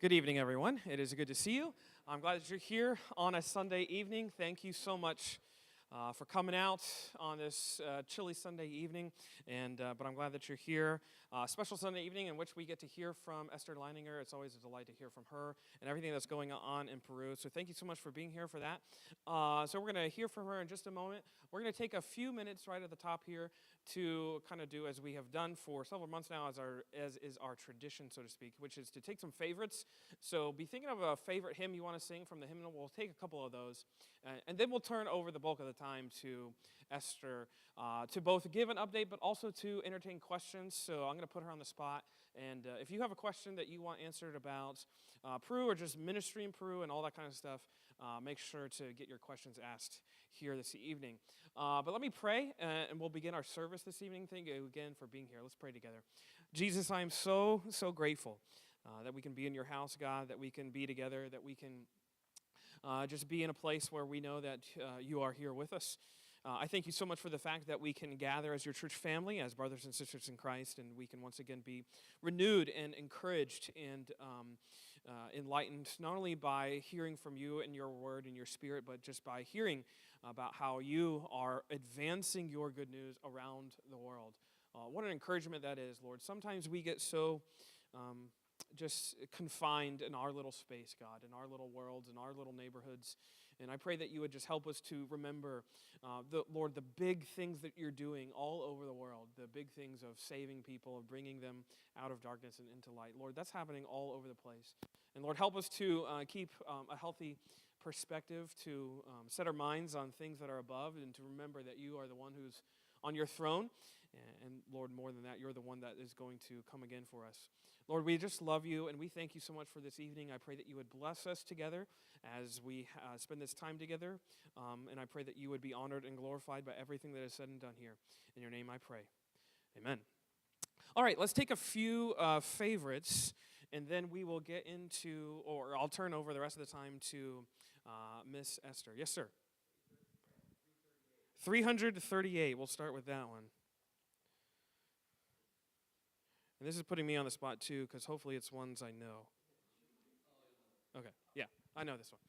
Good evening, everyone. It is good to see you. I'm glad that you're here on a Sunday evening. Thank you so much for coming out on this chilly Sunday evening. But I'm glad that you're here. Special Sunday evening in which we get to hear from Esther Leininger. It's always a delight to hear from her and everything that's going on in Peru. So thank you so much for being here for that. So we're going to hear from her in just a moment. We're going to take a few minutes right at the top here to kind of do as we have done for several months now, as is our tradition, so to speak, which is to take some favorites. So be thinking of a favorite hymn you want to sing from the hymnal. We'll take a couple of those, and then we'll turn over the bulk of the time to Esther to both give an update, but also to entertain questions. So I'm going to put her on the spot, and if you have a question that you want answered about Peru or just ministry in Peru and all that kind of stuff, make sure to get your questions asked here this evening. But let me pray, and we'll begin our service this evening. Thank you again for being here. Let's pray together. Jesus, I am so grateful that we can be in your house, God, that we can be together, that we can just be in a place where we know that you are here with us. I thank you so much for the fact that we can gather as your church family, as brothers and sisters in Christ, and we can once again be renewed and encouraged and enlightened, not only by hearing from you and your word and your spirit, but just by hearing about how you are advancing your good news around the world. What an encouragement that is, Lord. Sometimes we get so just confined in our little space, God, in our little worlds, in our little neighborhoods. And I pray that you would just help us to remember, Lord, the big things that you're doing all over the world, the big things of saving people, of bringing them out of darkness and into light. Lord, that's happening all over the place. And Lord, help us to keep a healthy perspective, to set our minds on things that are above, and to remember that you are the one who's on your throne. And Lord, more than that, you're the one that is going to come again for us. Lord, we just love you, and we thank you so much for this evening. I pray that you would bless us together as we spend this time together, and I pray that you would be honored and glorified by everything that is said and done here. In your name I pray. Amen. All right, let's take a few favorites, and then we will get into, or I'll turn over the rest of the time to Miss Esther. Yes, sir. 338. We'll start with that one. And this is putting me on the spot, too, because hopefully it's ones I know. Okay, yeah, I know this one.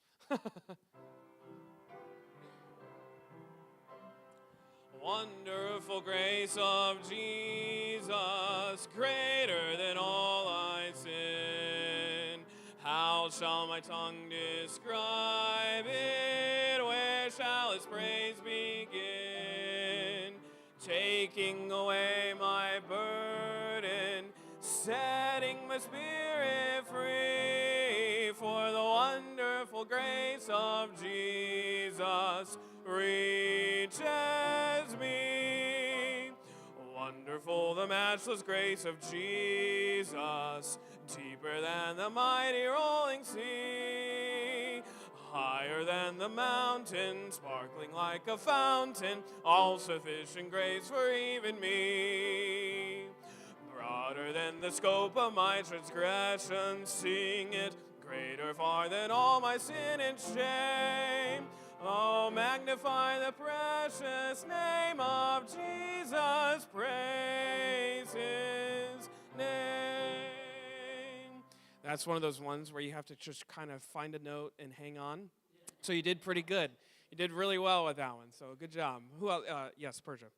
Wonderful grace of Jesus, greater than all I sin. How shall my tongue describe it? Where shall its praise begin? Taking away my burden, setting my spirit free, for the wonderful grace of Jesus reaches me. Wonderful the matchless grace of Jesus, deeper than the mighty rolling sea, higher than the mountain, sparkling like a fountain, all sufficient grace for even me. Broader than the scope of my transgression, seeing it greater far than all my sin and shame. Oh, magnify the precious name of Jesus, praise his name. That's one of those ones where you have to just kind of find a note and hang on. So you did pretty good. You did really well with that one, so good job. Who else? Yes, Persia.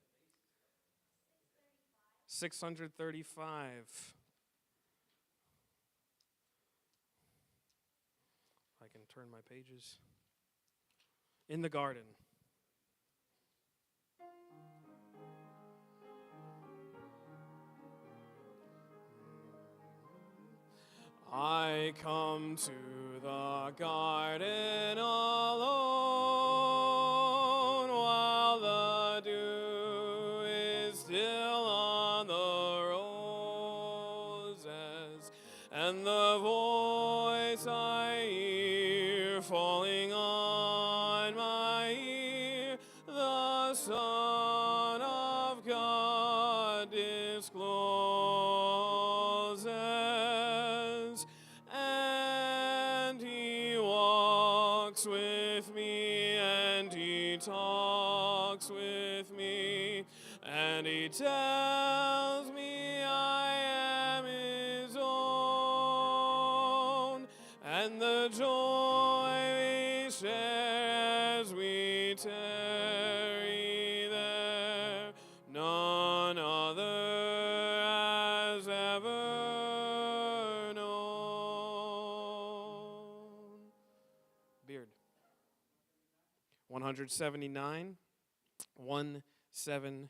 635. I can turn my pages. In the garden. I come to the garden alone while the dew is still on the roses, and the voice I hear falling on my ear, the Son of God discloses, and he walks with me, and he talks with me, and he tells me I am his own, 179. 179.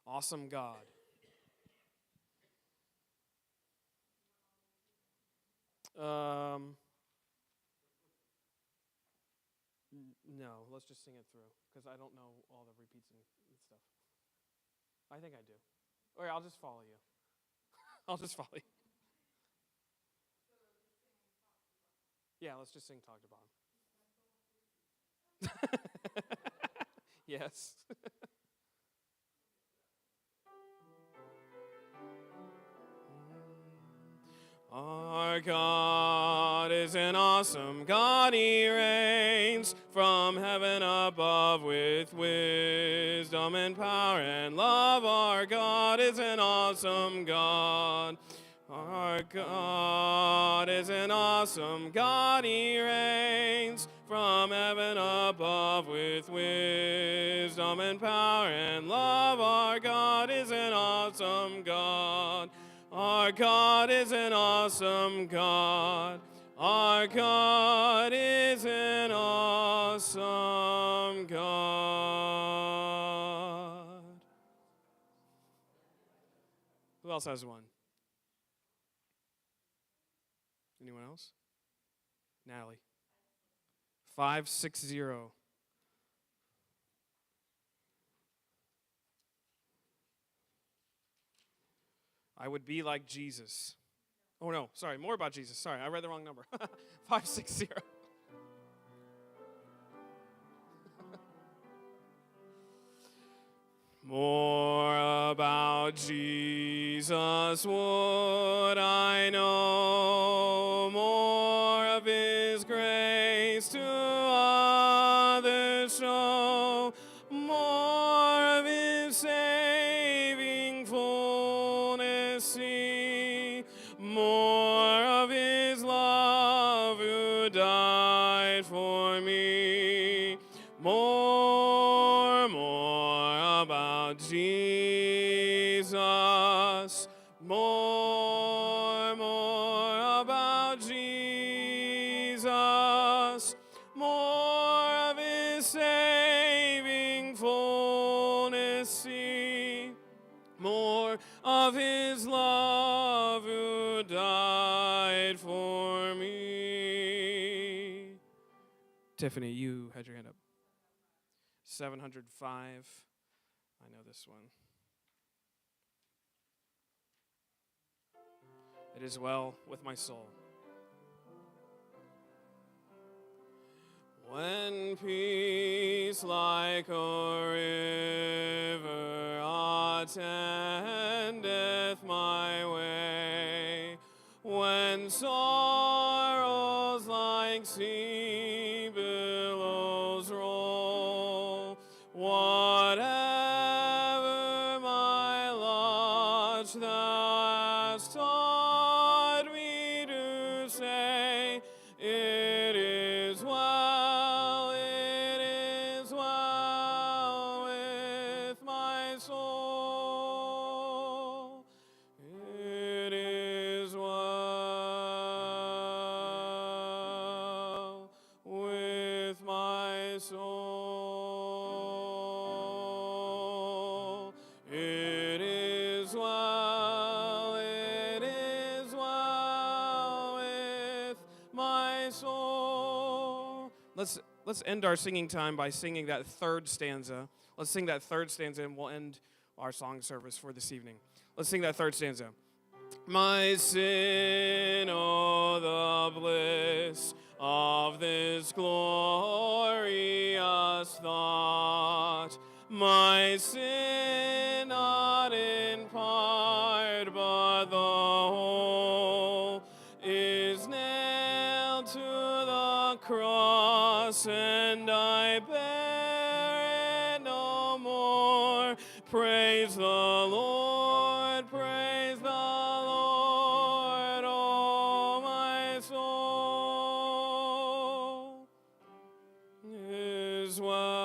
Awesome God. No, let's just sing it through, because I don't know all the repeats and stuff. I think I do. Or I'll just follow you. I'll just follow you. Yeah, let's just sing Talk to Bob. Yes. Our God is an awesome God. He reigns from heaven above with wisdom and power and love. Our God is an awesome God. Our God is an awesome God. He reigns from heaven above with wisdom and power and love. Our God is an awesome God. Our God is an awesome God. Our God is an awesome God. Who else has one? Anyone else? Natalie. 560. I would be like Jesus. Oh, no, sorry, more about Jesus. Sorry, I read the wrong number. 560. More about Jesus would I know, more of his grace to others show, more of his saving fullness see, more of his love who died for me, more about Jesus, more about Jesus, more of his saving fullness see, more of his love who died for me. Tiffany, you had your hand up. 705. I know this one. It is well with my soul. When peace like a river attendeth my way, when sorrows like sea billows roll, whatever my lot thou hast taught me to say, it is well with my soul. It is well with my soul. It is well with my soul. Let's end our singing time by singing that third stanza. Let's sing that third stanza and we'll end our song service for this evening. Let's sing that third stanza. My sin, oh, the bliss of this glorious thought. My sin, not in part, but the whole, is nailed to the cross, and I bear it no more. Praise the Lord, praise the Lord, oh my soul is well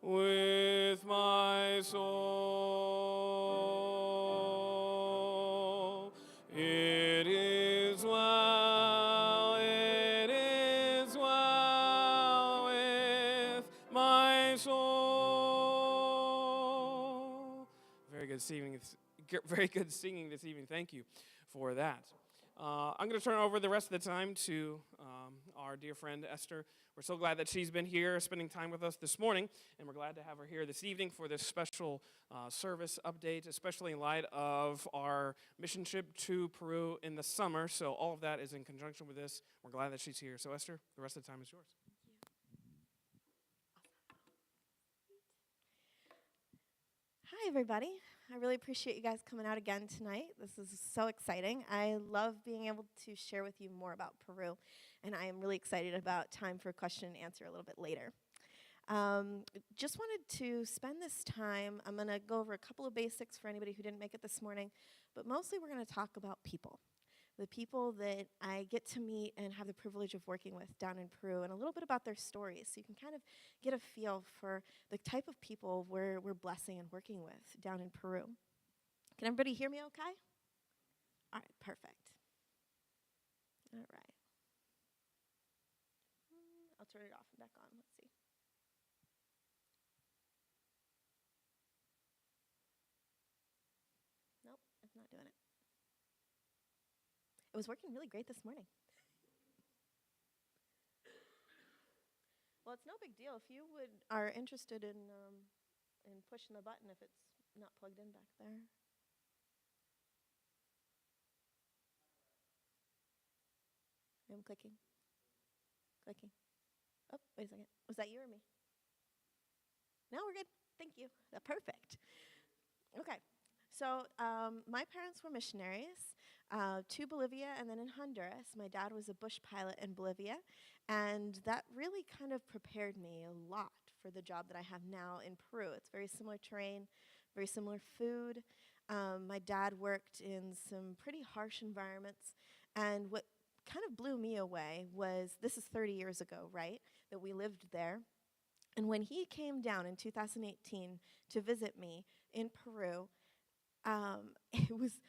with my soul. good singing. Very good singing this evening. Thank you for that. I'm going to turn over the rest of the time to our dear friend Esther. We're so glad that she's been here spending time with us this morning, and we're glad to have her here this evening for this special service update, especially in light of our mission trip to Peru in the summer. So all of that is in conjunction with this. We're glad that she's here. So Esther, the rest of the time is yours. Hi, everybody. I really appreciate you guys coming out again tonight. This is so exciting. I love being able to share with you more about Peru, and I am really excited about time for question and answer a little bit later. Just wanted to spend this time, I'm going to go over a couple of basics for anybody who didn't make it this morning, but mostly we're going to talk about people. The people that I get to meet and have the privilege of working with down in Peru, and a little bit about their stories, so you can kind of get a feel for the type of people we're blessing and working with down in Peru. Can everybody hear me okay? All right, perfect. All right. I'll turn it off and back on. Let's see. Nope, it's not doing it. It was working really great this morning. Well, it's no big deal. If you are interested in pushing the button if it's not plugged in back there. I'm clicking. Clicking. Oh, wait a second. Was that you or me? No, we're good. Thank you. Perfect. Okay. So my parents were missionaries to Bolivia and then in Honduras. My dad was a bush pilot in Bolivia, and that really kind of prepared me a lot for the job that I have now in Peru. It's very similar terrain, very similar food. My dad worked in some pretty harsh environments, and what kind of blew me away was, this is 30 years ago, right, that we lived there. And when he came down in 2018 to visit me in Peru, it was,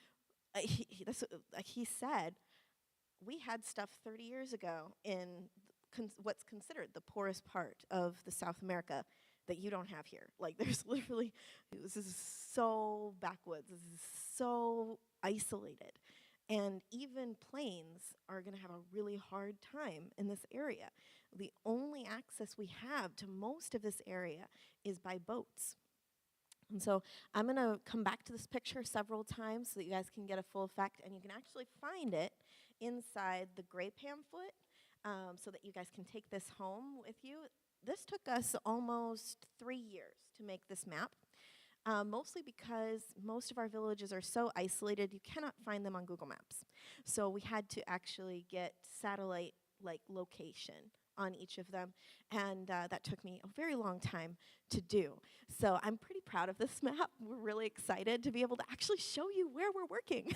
he said, we had stuff 30 years ago in what's considered the poorest part of the South America that you don't have here. Like, there's literally, this is so backwoods, this is so isolated. And even planes are going to have a really hard time in this area. The only access we have to most of this area is by boats. And so I'm going to come back to this picture several times so that you guys can get a full effect, and you can actually find it inside the gray pamphlet so that you guys can take this home with you. This took us almost 3 years to make this map, mostly because most of our villages are so isolated you cannot find them on Google Maps. So we had to actually get satellite-like location on each of them, and that took me a very long time to do. So I'm pretty proud of this map. We're really excited to be able to actually show you where we're working.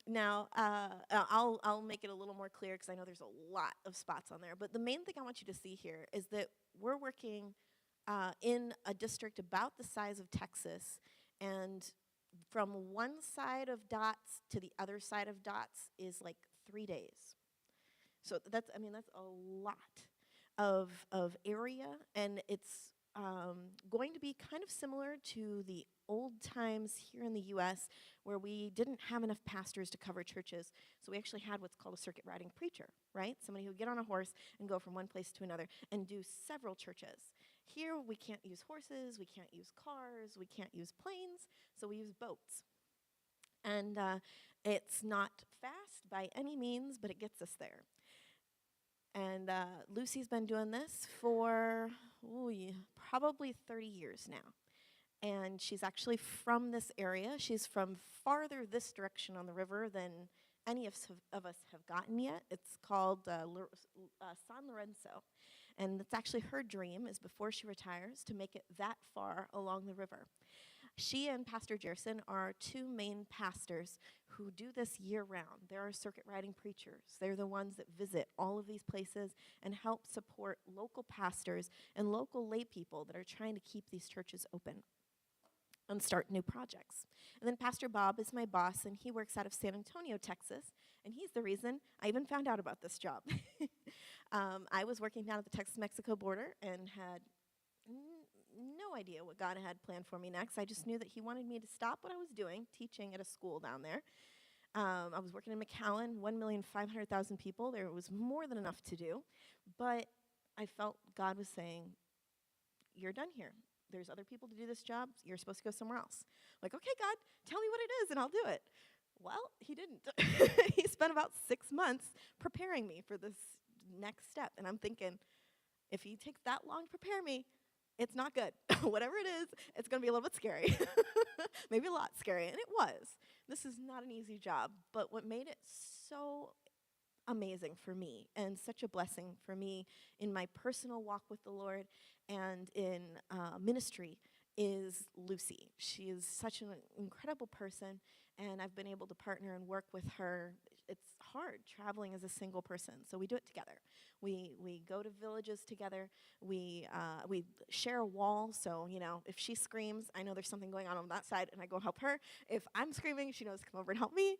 Now, I'll make it a little more clear because I know there's a lot of spots on there, but the main thing I want you to see here is that we're working in a district about the size of Texas, and from one side of dots to the other side of dots is like 3 days. So that's a lot of area, and it's going to be kind of similar to the old times here in the U.S. where we didn't have enough pastors to cover churches, so we actually had what's called a circuit riding preacher, right? Somebody who would get on a horse and go from one place to another and do several churches. Here we can't use horses, we can't use cars, we can't use planes, so we use boats. And it's not fast by any means, but it gets us there. And Lucy's been doing this for probably 30 years now. And she's actually from this area. She's from farther this direction on the river than any of us have gotten yet. It's called San Lorenzo. And it's actually her dream, is before she retires, to make it that far along the river. She and Pastor Jerson are two main pastors who do this year-round. They're our circuit riding preachers. They're the ones that visit all of these places and help support local pastors and local lay people that are trying to keep these churches open and start new projects. And then Pastor Bob is my boss, and he works out of San Antonio, Texas, and he's the reason I even found out about this job. I was working down at the Texas-Mexico border and had no no idea what God had planned for me next. I just knew that he wanted me to stop what I was doing, teaching at a school down there. I was working in McAllen, 1,500,000 people. There was more than enough to do. But I felt God was saying, you're done here. There's other people to do this job. You're supposed to go somewhere else. Like, okay, God, tell me what it is, and I'll do it. Well, he didn't. He spent about 6 months preparing me for this next step. And I'm thinking, if he takes that long to prepare me, it's not good. Whatever it is, it's going to be a little bit scary. Maybe a lot scary. And it was. This is not an easy job. But what made it so amazing for me and such a blessing for me in my personal walk with the Lord and in ministry is Lucy. She is such an incredible person, and I've been able to partner and work with her. It's hard traveling as a single person, so we do it together. We go to villages together. We share a wall, so if she screams, I know there's something going on that side, and I go help her. If I'm screaming, she knows to come over and help me.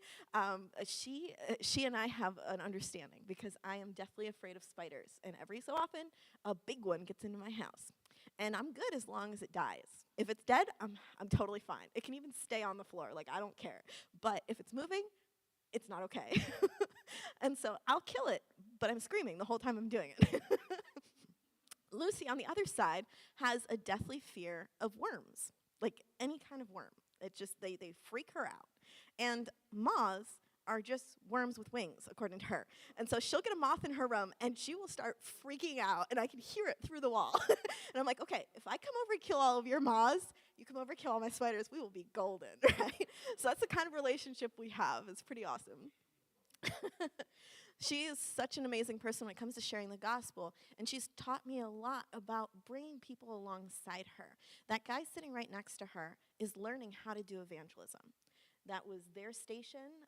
She and I have an understanding because I am deathly afraid of spiders, and every so often a big one gets into my house. And I'm good as long as it dies. If it's dead, I'm totally fine. It can even stay on the floor, like I don't care. But if it's moving, it's not okay. And so I'll kill it, but I'm screaming the whole time I'm doing it. Lucy, on the other side, has a deathly fear of worms, like any kind of worm. It just, they freak her out. And moths are just worms with wings, according to her. And so she'll get a moth in her room, and she will start freaking out, and I can hear it through the wall. And I'm like, okay, if I come over and kill all of your moths, you come over and kill all my spiders, we will be golden, right? So that's the kind of relationship we have. It's pretty awesome. She is such an amazing person when it comes to sharing the gospel, and she's taught me a lot about bringing people alongside her. That guy sitting right next to her is learning how to do evangelism. That was their station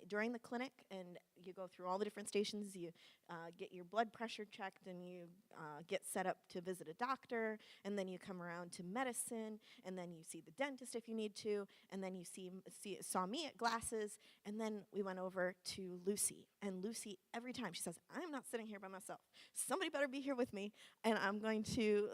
during the clinic, and you go through all the different stations. You get your blood pressure checked, and you get set up to visit a doctor, and then you come around to medicine, and then you see the dentist if you need to, and then you saw me at glasses, and then we went over to Lucy. And Lucy, every time, she says, I'm not sitting here by myself. Somebody better be here with me, and I'm going to,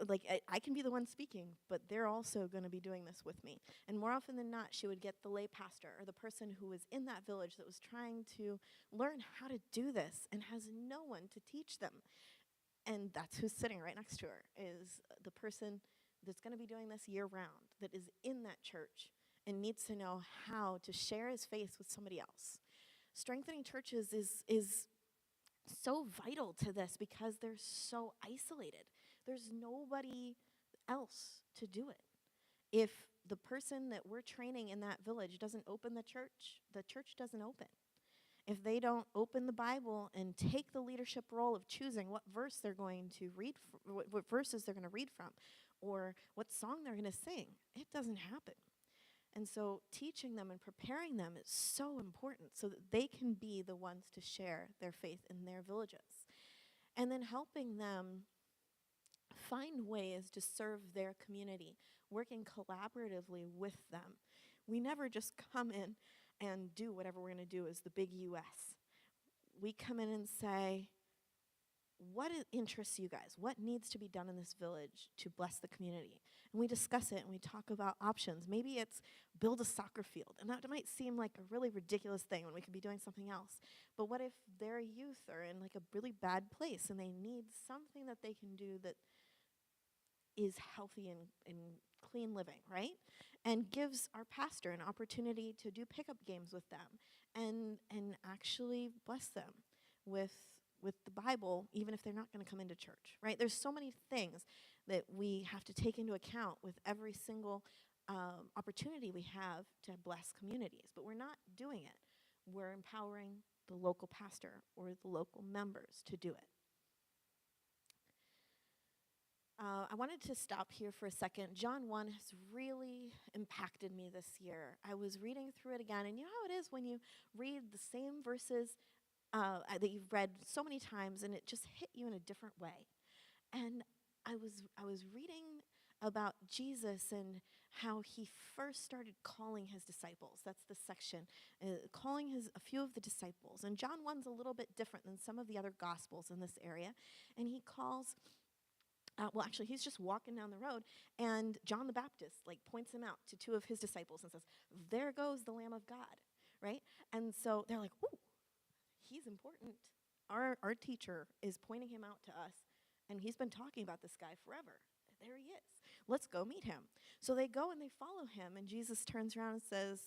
I can be the one speaking, but they're also going to be doing this with me. And more often than not, she would get the lay pastor or the person who was in that village that was trying to learn how to do this and has no one to teach them. And that's who's sitting right next to her, is the person that's going to be doing this year round, that is in that church and needs to know how to share his faith with somebody else. Strengthening churches is so vital to this because they're so isolated. There's nobody else to do it. If the person that we're training in that village doesn't open the church doesn't open. If they don't open the Bible and take the leadership role of choosing what verse they're going to read, what verses they're going to read from, or what song they're going to sing, it doesn't happen. And so teaching them and preparing them is so important so that they can be the ones to share their faith in their villages. And then helping them find ways to serve their community, working collaboratively with them. We never just come in and do whatever we're going to do as the big U.S. We come in and say, what interests you guys? What needs to be done in this village to bless the community? And we discuss it and we talk about options. Maybe it's build a soccer field. And that might seem like a really ridiculous thing when we could be doing something else. But what if their youth are in like a really bad place and they need something that they can do that is healthy and clean living, right? And gives our pastor an opportunity to do pickup games with them and actually bless them with the Bible, even if they're not going to come into church, right? There's so many things that we have to take into account with every single opportunity we have to bless communities, but we're not doing it. We're empowering the local pastor or the local members to do it. I wanted to stop here for a second. John 1 has really impacted me this year. I was reading through it again, and you know how it is when you read the same verses that you've read so many times, and it just hit you in a different way. And I was reading about Jesus and how he first started calling his disciples. That's the section, calling a few of the disciples. And John 1's a little bit different than some of the other gospels in this area, and he calls well, actually, he's just walking down the road, and John the Baptist, like, points him out to two of his disciples and says, there goes the Lamb of God, right? And so they're like, ooh, he's important. Our teacher is pointing him out to us, and he's been talking about this guy forever. There he is. Let's go meet him. So they go and they follow him, and Jesus turns around and says,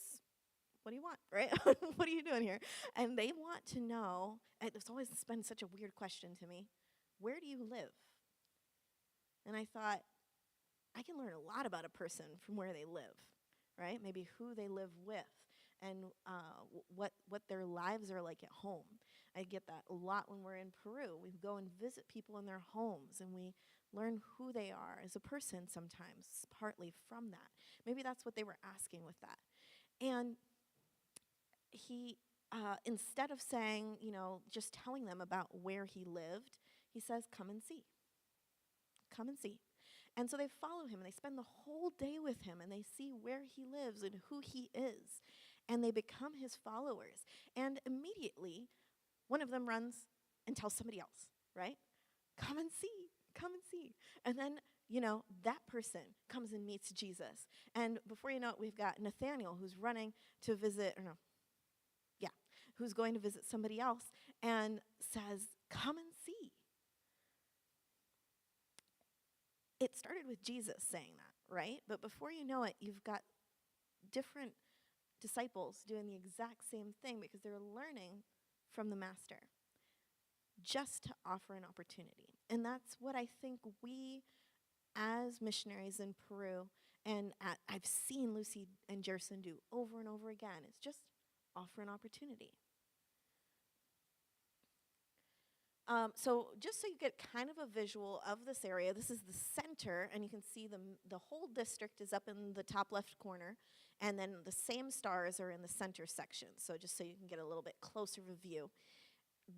what do you want, right? What are you doing here? And they want to know, and it's always been such a weird question to me, where do you live? And I thought, I can learn a lot about a person from where they live, right? Maybe who they live with and what their lives are like at home. I get that a lot when we're in Peru. We go and visit people in their homes, and we learn who they are as a person sometimes, partly from that. Maybe that's what they were asking with that. And he, instead of saying, just telling them about where he lived, he says, come and see. Come and see. And so they follow him, and they spend the whole day with him, and they see where he lives and who he is. And they become his followers. And immediately, one of them runs and tells somebody else, right? Come and see. Come and see. And then, that person comes and meets Jesus. And before you know it, we've got Nathaniel who's running to visit, who's going to visit somebody else and says, come and see. It started with Jesus saying that, right? But before you know it, you've got different disciples doing the exact same thing because they're learning from the master just to offer an opportunity. And that's what I think we, as missionaries in Peru, and I've seen Lucy and Jerson do over and over again, is just offer an opportunity. So just so you get kind of a visual of this area, this is the center, and you can see the whole district is up in the top left corner, and then the same stars are in the center section, so just so you can get a little bit closer of a view.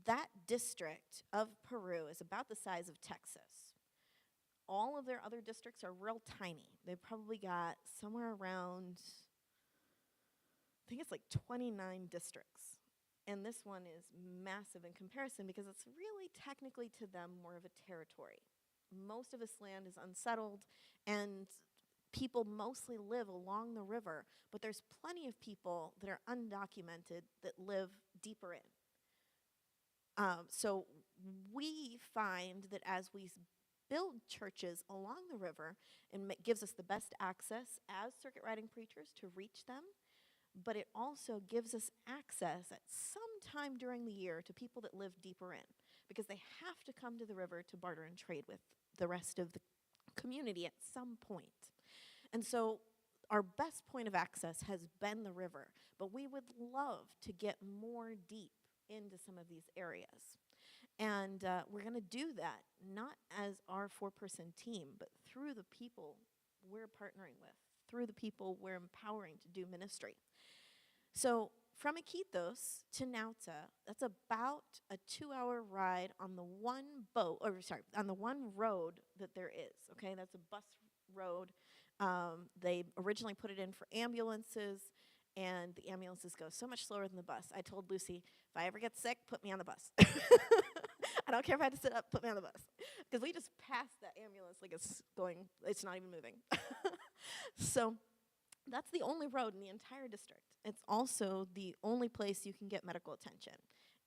That district of Peru is about the size of Texas. All of their other districts are real tiny. They've probably got somewhere around, I think it's like 29 districts. And this one is massive in comparison because it's really technically to them more of a territory. Most of this land is unsettled, and people mostly live along the river, but there's plenty of people that are undocumented that live deeper in. So we find that as we build churches along the river, it gives us the best access as circuit riding preachers to reach them, but it also gives us access at some time during the year to people that live deeper in, because they have to come to the river to barter and trade with the rest of the community at some point. And so our best point of access has been the river, but we would love to get more deep into some of these areas. And we're going to do that not as our 4-person team, but through the people we're partnering with, through the people we're empowering to do ministry. So from Iquitos to Nauta, that's about a 2-hour ride on the one on the one road that there is, okay? That's a bus road. They originally put it in for ambulances, and the ambulances go so much slower than the bus. I told Lucy, if I ever get sick, put me on the bus. I don't care if I have to sit up, put me on the bus. Because we just passed that ambulance like it's not even moving. So that's the only road in the entire district. It's also the only place you can get medical attention.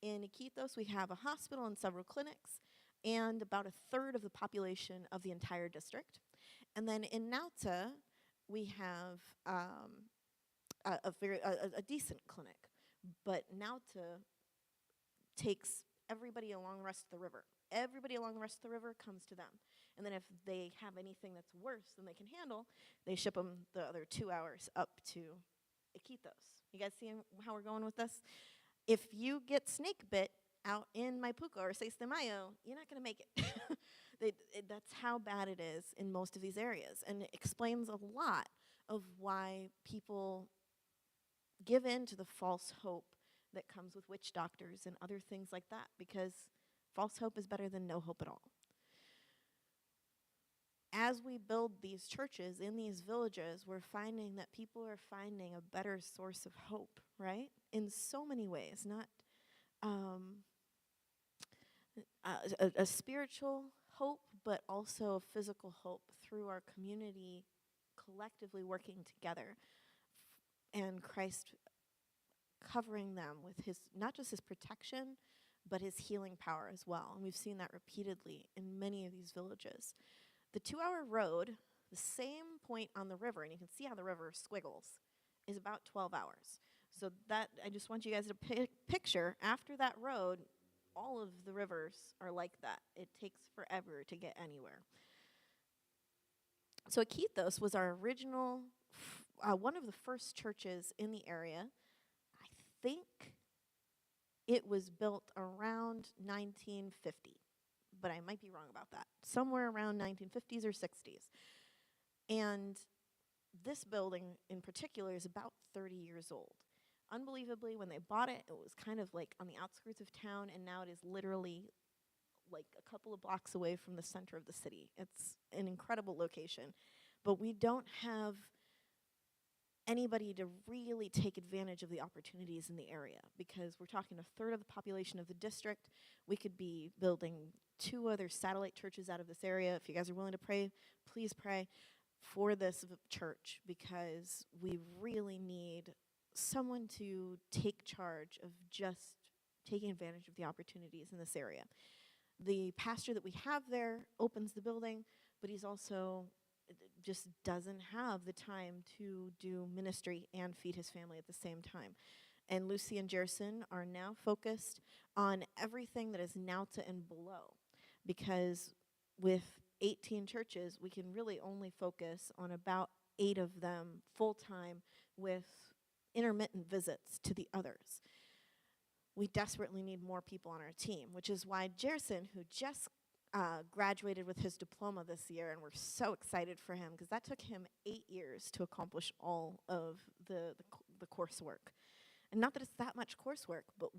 In Iquitos, we have a hospital and several clinics, and about a third of the population of the entire district. And then in Nauta, we have a decent clinic, but Nauta takes everybody along the rest of the river. Everybody along the rest of the river comes to them. And then if they have anything that's worse than they can handle, they ship them the other 2 hours up to Iquitos. You guys see how we're going with this? If you get snake bit out in Maipuco or Seis de Mayo, you're not going to make it. That's how bad it is in most of these areas. And it explains a lot of why people give in to the false hope that comes with witch doctors and other things like that, because false hope is better than no hope at all. As we build these churches in these villages, we're finding that people are finding a better source of hope, right? In so many ways, not a spiritual hope, but also physical hope through our community collectively working together, and Christ covering them with his, not just his protection, but his healing power as well. And we've seen that repeatedly in many of these villages. The 2-hour road, the same point on the river, and you can see how the river squiggles, is about 12 hours. So that, I just want you guys to picture, after that road, all of the rivers are like that. It takes forever to get anywhere. So Iquitos was our original, one of the first churches in the area. I think it was built around 1950, but I might be wrong about that. Somewhere around 1950s or 60s. And this building in particular is about 30 years old. Unbelievably, when they bought it, it was kind of like on the outskirts of town, and now it is literally like a couple of blocks away from the center of the city. It's an incredible location. But we don't have anybody to really take advantage of the opportunities in the area, because we're talking a third of the population of the district. We could be building 2 other satellite churches out of this area. If you guys are willing to pray, please pray for this church, because we really need someone to take charge of just taking advantage of the opportunities in this area. The pastor that we have there opens the building, but he's also just doesn't have the time to do ministry and feed his family at the same time. And Lucy and Jerson are now focused on everything that is Nauta and below, because with 18 churches, we can really only focus on about 8 of them full-time with intermittent visits to the others. We desperately need more people on our team, which is why Jerson, who just graduated with his diploma this year, and we're so excited for him, because that took him 8 years to accomplish all of the coursework. And not that it's that much coursework, but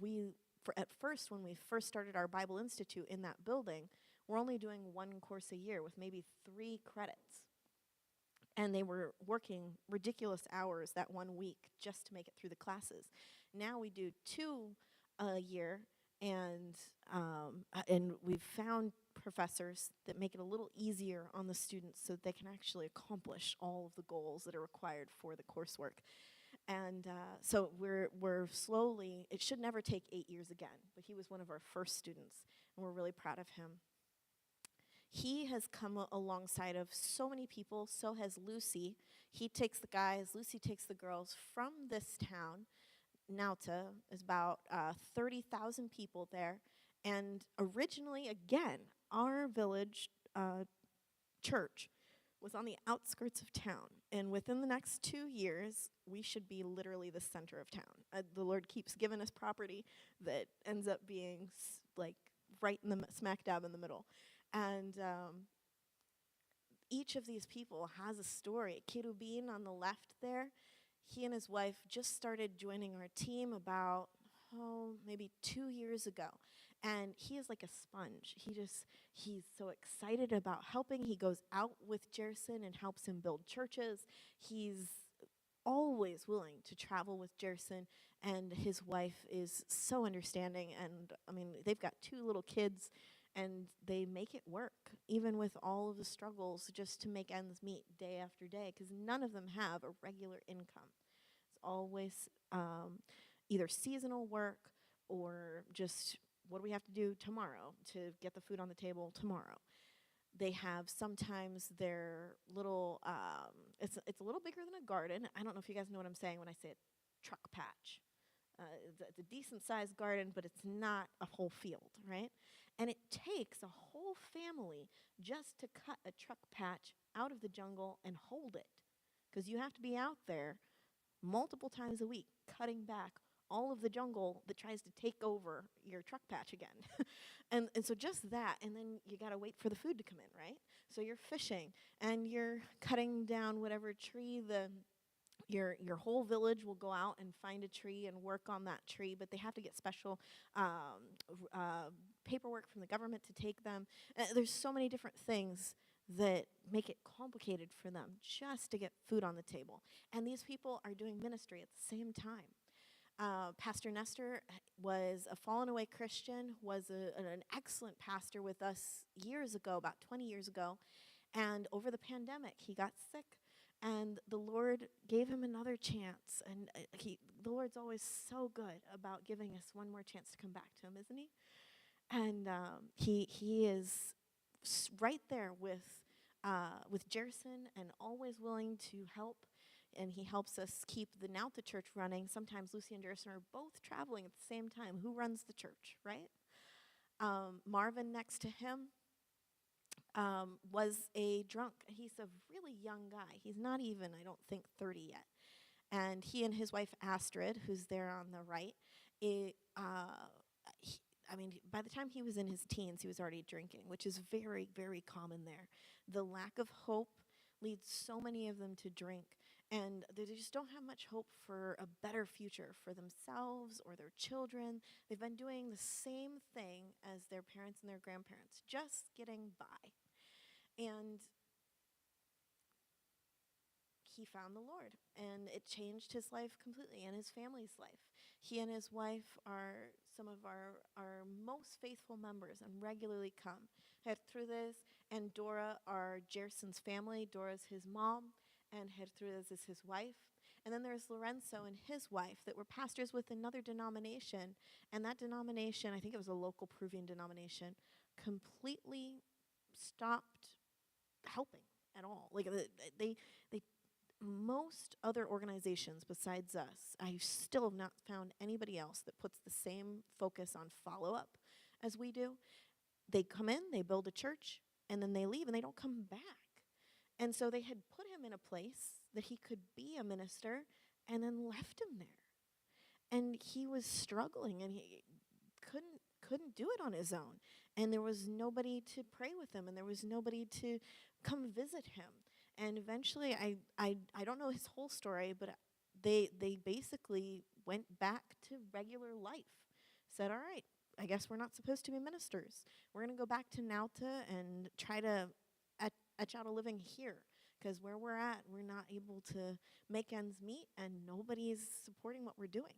at first, when we first started our Bible Institute in that building, we're only doing 1 course a year with maybe 3 credits. And they were working ridiculous hours that 1 week just to make it through the classes. Now we do 2 a year, and we've found professors that make it a little easier on the students so that they can actually accomplish all of the goals that are required for the coursework. And so we're slowly, it should never take 8 years again, but he was one of our first students, and we're really proud of him. He has come alongside of so many people, so has Lucy. He takes the guys, Lucy takes the girls from this town. Nauta is about 30,000 people there. And originally, again, our village church was on the outskirts of town. And within the next 2 years, we should be literally the center of town. The Lord keeps giving us property that ends up being like right in the smack dab in the middle. And each of these people has a story. Kirubin on the left there, he and his wife just started joining our team about, maybe 2 years ago. And he is like a sponge. He's so excited about helping. He goes out with Jerson and helps him build churches. He's always willing to travel with Jerson, and his wife is so understanding. And I mean, they've got 2 little kids, and they make it work, even with all of the struggles just to make ends meet day after day, because none of them have a regular income. It's always either seasonal work or just what do we have to do tomorrow to get the food on the table tomorrow. They have sometimes their little, it's a little bigger than a garden. I don't know if you guys know what I'm saying when I say a truck patch. It's a decent-sized garden, but it's not a whole field, right? And it takes a whole family just to cut a truck patch out of the jungle and hold it, because you have to be out there multiple times a week cutting back all of the jungle that tries to take over your truck patch again. and so just that, and then you got to wait for the food to come in, right? So you're fishing, and you're cutting down whatever tree your whole village will go out and find a tree and work on that tree, but they have to get special paperwork from the government to take them. There's so many different things that make it complicated for them just to get food on the table. And these people are doing ministry at the same time. Pastor Nestor was a fallen away Christian, was an excellent pastor with us years ago, about 20 years ago. And over the pandemic, he got sick. And the Lord gave him another chance. And the Lord's always so good about giving us one more chance to come back to him, isn't he? And he is right there with Jerson and always willing to help. And he helps us keep the Nauta church running. Sometimes Lucy and Jerson are both traveling at the same time. Who runs the church, right? Marvin next to him was a drunk. He's a really young guy. He's not even, I don't think, 30 yet. And he and his wife Astrid, who's there on the right, by the time he was in his teens, he was already drinking, which is very, very common there. The lack of hope leads so many of them to drink, and they just don't have much hope for a better future for themselves or their children. They've been doing the same thing as their parents and their grandparents, just getting by. And he found the Lord, and it changed his life completely and his family's life. He and his wife are some of our most faithful members and regularly come. Head through this, and Dora are Gerson's family. Dora's his mom, and Head through this is his wife. And then there's Lorenzo and his wife that were pastors with another denomination, and that denomination, I think it was a local Peruvian denomination, completely stopped helping at all. Like they most other organizations besides us, I still have not found anybody else that puts the same focus on follow-up as we do. They come in, they build a church, and then they leave, and they don't come back. And so they had put him in a place that he could be a minister, and then left him there. And he was struggling, and he couldn't do it on his own. And there was nobody to pray with him, and there was nobody to come visit him. And eventually, I don't know his whole story, but they basically went back to regular life. Said, all right, I guess we're not supposed to be ministers. We're going to go back to Nauta and try to etch out a living here. Because where we're at, we're not able to make ends meet, and nobody's supporting what we're doing.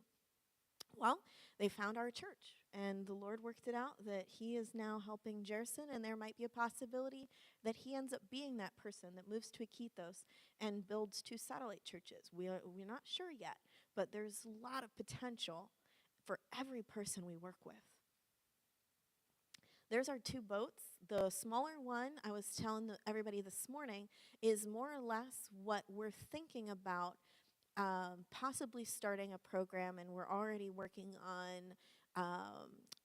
Well, they found our church, and the Lord worked it out that he is now helping Jerson, and there might be a possibility that he ends up being that person that moves to Iquitos and builds 2 satellite churches. We're not sure yet, but there's a lot of potential for every person we work with. There's our 2 boats. The smaller one, I was telling everybody this morning, is more or less what we're thinking about possibly starting a program, and we're already working on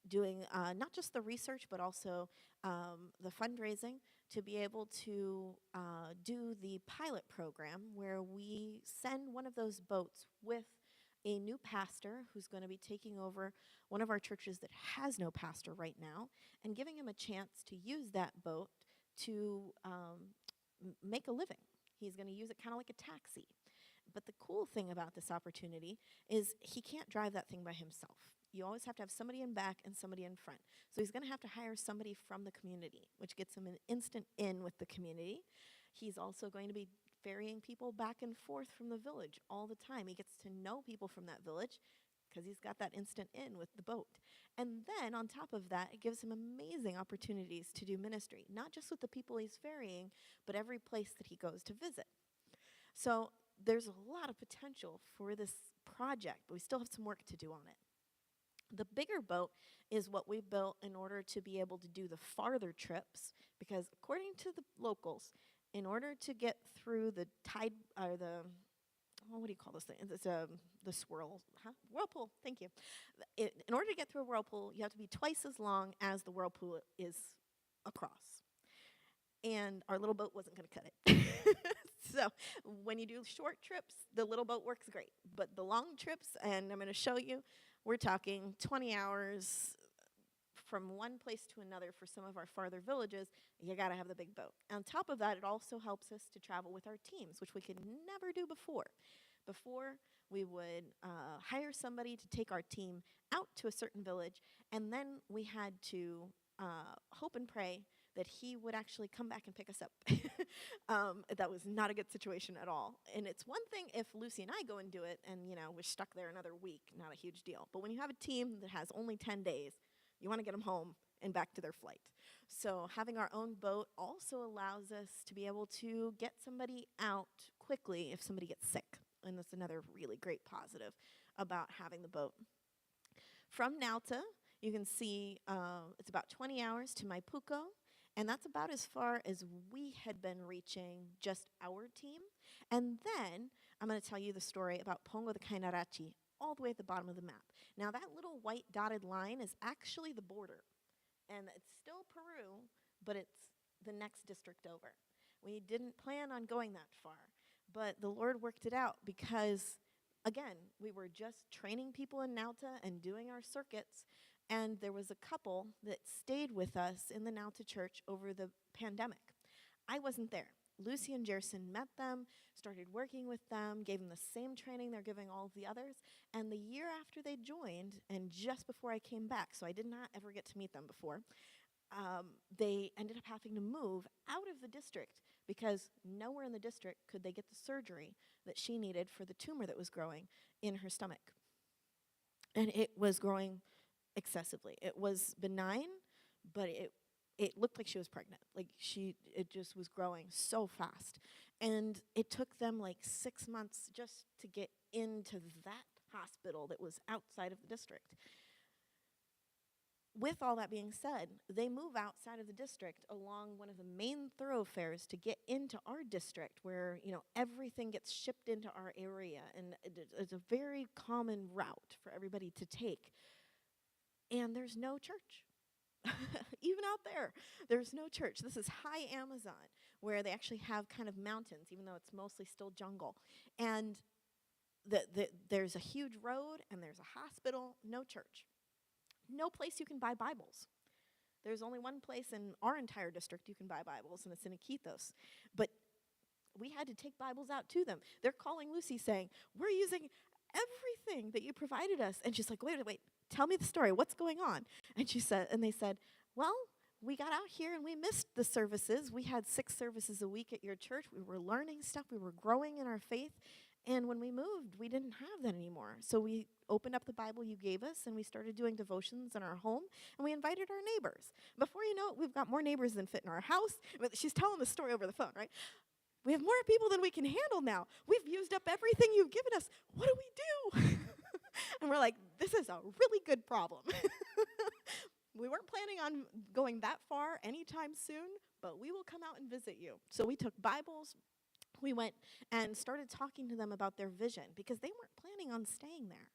doing not just the research, but also the fundraising to be able to do the pilot program where we send one of those boats with a new pastor who's going to be taking over one of our churches that has no pastor right now, and giving him a chance to use that boat to make a living. He's going to use it kind of like a taxi. But the cool thing about this opportunity is he can't drive that thing by himself. You always have to have somebody in back and somebody in front. So he's going to have to hire somebody from the community, which gets him an instant in with the community. He's also going to be ferrying people back and forth from the village all the time. He gets to know people from that village because he's got that instant in with the boat. And then on top of that, it gives him amazing opportunities to do ministry, not just with the people he's ferrying, but every place that he goes to visit. So there's a lot of potential for this project, but we still have some work to do on it. The bigger boat is what we built in order to be able to do the farther trips, because according to the locals, in order to get through the tide, or what do you call this thing? It's the swirl, whirlpool, thank you. In order to get through a whirlpool, you have to be twice as long as the whirlpool is across. And our little boat wasn't going to cut it. So when you do short trips, the little boat works great. But the long trips, and I'm going to show you, we're talking 20 hours from one place to another for some of our farther villages. You got to have the big boat. On top of that, it also helps us to travel with our teams, which we could never do before. Before, we would hire somebody to take our team out to a certain village, and then we had to hope and pray that he would actually come back and pick us up. That was not a good situation at all. And it's one thing if Lucy and I go and do it and, we're stuck there another week, not a huge deal. But when you have a team that has only 10 days, you want to get them home and back to their flight. So having our own boat also allows us to be able to get somebody out quickly if somebody gets sick. And that's another really great positive about having the boat. From Nauta, you can see it's about 20 hours to Maipuco, and that's about as far as we had been reaching just our team. And then I'm going to tell you the story about Pongo de Kainarachi, all the way at the bottom of the map. Now, that little white dotted line is actually the border, and it's still Peru, but it's the next district over. We didn't plan on going that far, but the Lord worked it out because, again, we were just training people in Nauta and doing our circuits, and there was a couple that stayed with us in the Nauta church over the pandemic. I wasn't there. Lucy and Jerson met them, started working with them, gave them the same training they're giving all of the others, and the year after they joined, and just before I came back, so I did not ever get to meet them before, they ended up having to move out of the district because nowhere in the district could they get the surgery that she needed for the tumor that was growing in her stomach. And it was growing excessively. It was benign, but it looked like she was pregnant. It just was growing so fast. And it took them like 6 months just to get into that hospital that was outside of the district. With all that being said, they move outside of the district along one of the main thoroughfares to get into our district where, everything gets shipped into our area. And it's a very common route for everybody to take. And there's no church. Even out there, there's no church. This is high Amazon, where they actually have kind of mountains, even though it's mostly still jungle. And there's a huge road, and there's a hospital, no church. No place you can buy Bibles. There's only one place in our entire district you can buy Bibles, and it's in Iquitos. But we had to take Bibles out to them. They're calling Lucy saying, we're using everything that you provided us. And she's like, wait, tell me the story. What's going on? And they said, well, we got out here and we missed the services. We had 6 services a week at your church. We were learning stuff. We were growing in our faith. And when we moved, we didn't have that anymore. So we opened up the Bible you gave us, and we started doing devotions in our home, and we invited our neighbors. Before you know it, we've got more neighbors than fit in our house. She's telling the story over the phone, right? We have more people than we can handle now. We've used up everything you've given us. What do we do? And we're like, this is a really good problem. We weren't planning on going that far anytime soon, but we will come out and visit you. So we took Bibles. We went and started talking to them about their vision because they weren't planning on staying there.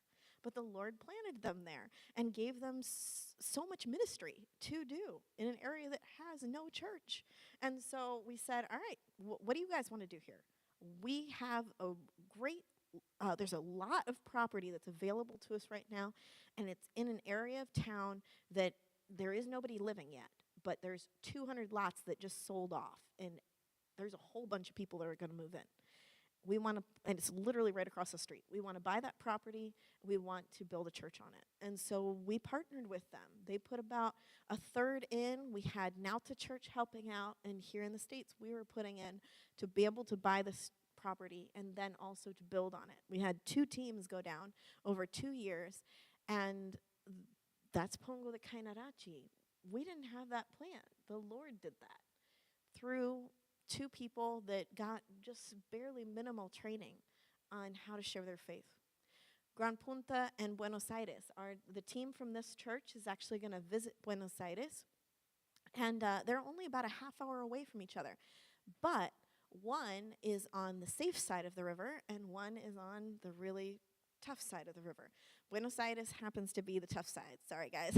But the Lord planted them there and gave them so much ministry to do in an area that has no church. And so we said, all right, what do you guys want to do here? We have a great, there's a lot of property that's available to us right now, and it's in an area of town that there is nobody living yet, but there's 200 lots that just sold off, and there's a whole bunch of people that are going to move in. We want to, and it's literally right across the street. We want to buy that property. We want to build a church on it. And so we partnered with them. They put about a third in. We had Nauta Church helping out, and here in the States, we were putting in to be able to buy this property and then also to build on it. We had 2 teams go down over 2 years, and that's Pongo de Kainarachi. We didn't have that plan. The Lord did that through 2 people that got just barely minimal training on how to share their faith. Gran Punta and Buenos Aires. The team from this church is actually going to visit Buenos Aires, and they're only about a half hour away from each other. But one is on the safe side of the river, and one is on the really tough side of the river. Buenos Aires happens to be the tough side. Sorry, guys.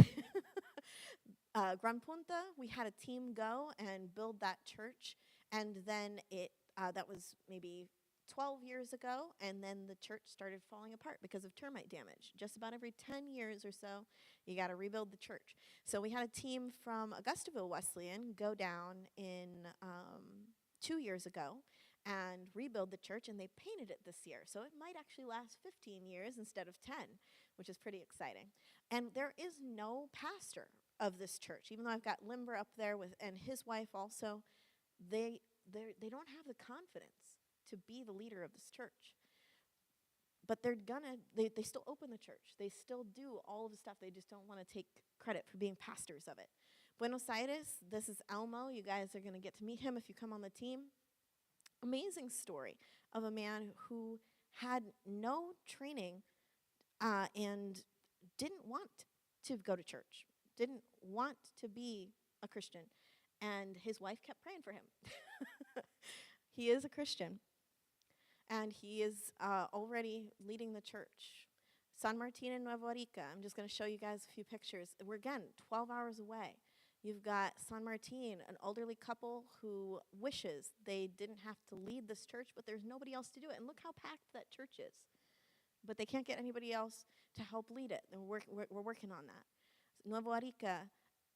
Gran Punta, we had a team go and build that church, and then that was maybe 12 years ago, and then the church started falling apart because of termite damage. Just about every 10 years or so, you got to rebuild the church. So we had a team from Augustiville Wesleyan go down in 2 years ago and rebuild the church, and they painted it this year. So it might actually last 15 years instead of 10, which is pretty exciting. And there is no pastor of this church. Even though I've got Limber up there with and his wife also, they don't have the confidence to be the leader of this church. But they still open the church. They still do all of the stuff. They just don't want to take credit for being pastors of it. Buenos Aires, this is Elmo. You guys are going to get to meet him if you come on the team. Amazing story of a man who had no training and didn't want to go to church, didn't want to be a Christian. And his wife kept praying for him. He is a Christian. And he is already leading the church. San Martin and Nuevo Arica. I'm just going to show you guys a few pictures. We're, again, 12 hours away. You've got San Martin, an elderly couple who wishes they didn't have to lead this church, but there's nobody else to do it. And look how packed that church is. But they can't get anybody else to help lead it. And we're working on that. Nuevo Arica,